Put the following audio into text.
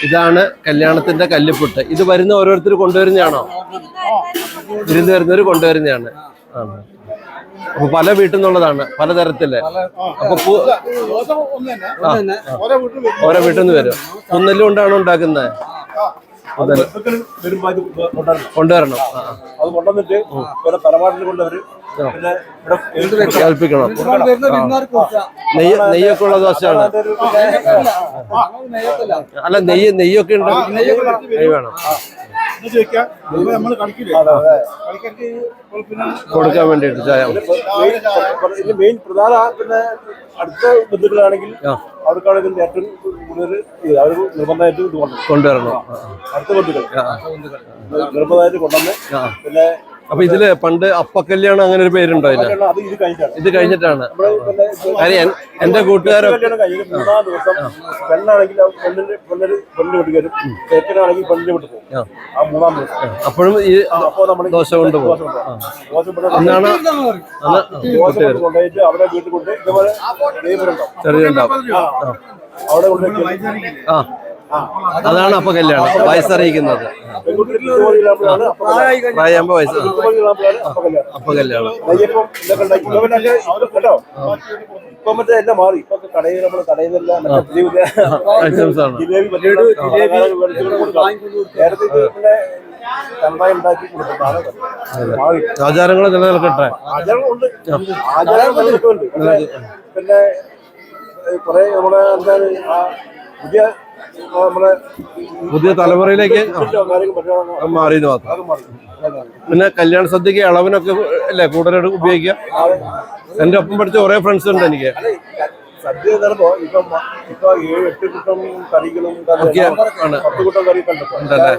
ഇതാണ് കല്യാണത്തിന്റെ കല്ലിപ്പുട്ട്. ഇത് വരുന്ന ഓരോരുത്തർ കൊണ്ടുവരുന്നതാണോ? വിരുന്ന് വരുന്നവർ കൊണ്ടുവരുന്നതാണ്. അപ്പൊ പല വീട്ടിൽ നിന്നുള്ളതാണ്, പലതരത്തില്. അപ്പൊ ഓരോ വീട്ടിൽ നിന്ന് വരും. ഒന്നെല്ലാം കൊണ്ടാണോ ഉണ്ടാക്കുന്നത്? കൊണ്ടുവരണം. അത് കൊണ്ടുവന്നിട്ട് തലമാട്ടിൽ കൊണ്ടുവരും. കേൾപ്പിക്കണം. നെയ്യൊക്കെ ഉള്ള ദോശയാണ്. അല്ല, നെയ്യൊക്കെ ഉണ്ട്. നെയ്യ് വേണം കൊടുക്കാൻ വേണ്ടിട്ട്. ചായ മെയിൻ പ്രധാന പിന്നെ അടുത്ത ബന്ധുക്കളാണെങ്കിൽ അവർക്കാണെങ്കിൽ ഏറ്റവും കൂടുതൽ അവർ നിർബന്ധമായിട്ട് ഇത് കൊണ്ടുവരണം. അടുത്ത ബന്ധുക്കൾ നിർബന്ധമായിട്ട് കൊണ്ടുവന്ന് പിന്നെ. അപ്പൊ ഇതില് പണ്ട് അപ്പക്കല്യാണം അങ്ങനെ ഒരു പേരുണ്ടോ? ഇത് കഴിഞ്ഞിട്ടാണ്. എന്റെ കൂട്ടുകാരൊക്കെ 3-ാം ദിവസം പെണ്ണാണെങ്കിൽ പെണ്ണിന് വീട്ടിൽ വരും, ചേക്കനാണെങ്കിൽ പെണ്ണിന് വീട്ടിൽ പോകും. ആ 3-ാം ദിവസം അപ്പോഴും ഈ ദോശ കൊണ്ടുപോകും. കൊണ്ടുപോയിട്ട് അവരെ വീട്ടിൽ കൊണ്ട് ഇതേപോലെ അവിടെ കൊണ്ട് അതാണ് അപ്പ കല്യാണം. വയസ്സറിയിക്കുന്നത്. പ്രായമാകുമ്പോ അപ്പ കല്യാണം. ഇപ്പൊ മറ്റേ എല്ലാം മാറി. ഇപ്പൊ കടയിൽ നമ്മള് കടയിലെല്ലാം നേരത്തെ പിന്നെ നന്നായി ഉണ്ടാക്കി കൊടുക്കും. ആചാരങ്ങൾ നിലനിൽക്കട്ടെ. ആചാരങ്ങളുണ്ട്, ആചാരം നിലനിൽക്കുന്നുണ്ട്. പിന്നെ കുറെ നമ്മുടെ എന്താണ് പുതിയ തലമുറയിലേക്ക് മാറിയെന്ന് മാത്രം. പിന്നെ കല്യാണ സദ്യക്ക് അളവിനൊക്കെ അല്ലേ കൂടുതലായിട്ട് ഉപയോഗിക്കുക. എന്റെ ഒപ്പം പഠിച്ച കുറെ ഫ്രണ്ട്സ് ഉണ്ട് എനിക്ക്. സദ്യ ഇപ്പൊ 7-8 കൂട്ടം കറികളും 10 കൂട്ടം കറി കണ്ടല്ലേ.